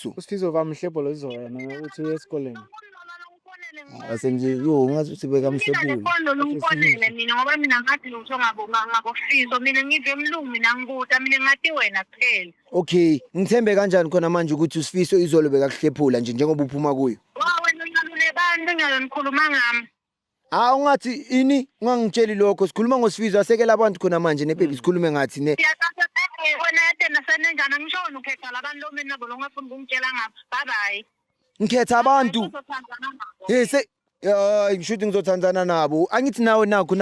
uSifiso. uSifiso vamhlebholo izona uthi uye esikoleni. Asenje yo ngathi sibeka mhlebule. Ngifona lomfonele mina ngoba mina ngathi lutho ngabofiso mina ngive emlungu mina ngikuta mina ngathi wena kuphela. Okay, ngithembe kanjani khona manje ukuthi uSifiso izolo bekakuhlephula nje njengoba uphuma kuyo? Wena ngalule bantu ngiyanikhuluma ngami. Ungathi ini ungangitsheli lokho sikhuluma ngosifiso asekela abantu khona manje nebaby sikhulume ngathi ne. Wena yena senenjani ngishona ukhetha labantu lo mina nabo longafuna ukungitshela ngabo. Bye bye. Ngikhetha abantu. Hayi ngishuthi ngizothandzana nabo. Angithi nawe nakho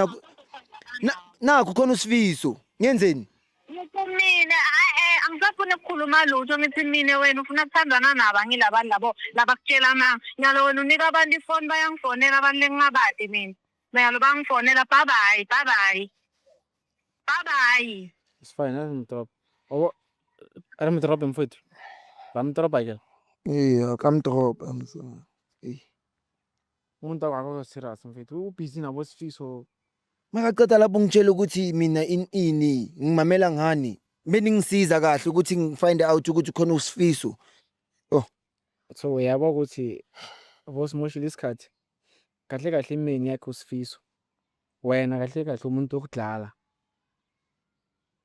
khona uSifiso. Ngenzeni? Mina angisafuna ukukhuluma lutho ngithi mina wena ufuna ukuthandana nabo angilabantu labo labakutshela ama nyalo wena unika abantu ifoni bayangifonela abantu lengingabadi mina. Bayalo bangifonela bye bye bye bye. Bye bye. It's fine, drop. Oh, I'm dropping foot. I'm dropping. Yeah, come drop. I'm sorry. Umuntu akakho serious mfethu. Ubusy nabo Sifiso. Makaqeda lapho ngitshela ukuthi mina ini ngimamela ngani. Beningisiza kahle ukuthi ngifind out ukuthi khona uSifiso. Oh. So uyabo ukuthi bosimoshile isikhathi. Kahle kahle imini yakhe uSifiso. Wena kahle kahle umuntu okudlala.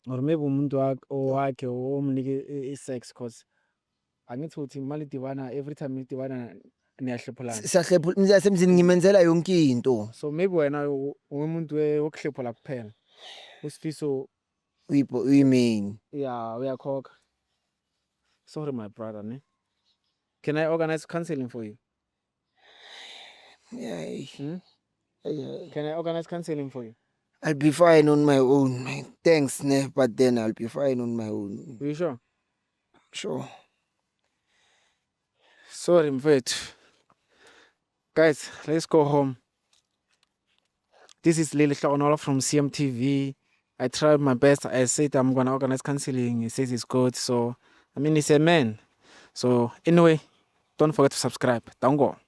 Or maybe umuntu wakhe omnike isex cause angithi uthi imali divana every time idivana niyahlephulana. Siyahlephula yasemzini ngimenzela yonke into. So maybe wena umuntu wokuhlephula kuphela. uSifiso uyimini. Yeah, uyakhokha. Sorry my brother, ne? Can I organize counseling for you? Yeah. Can I organize counseling for you? I'll be fine on my own. Thanks, ne, but then I'll be fine on my own. Are you sure? Sure. Sorry, mfethu. Guys, let's go home. This is Lily Hlaunola from CMTV. I tried my best. I said I'm gonna organize counseling. He says it's good. So, I mean, he's a man. So, anyway, don't forget to subscribe. Don't go.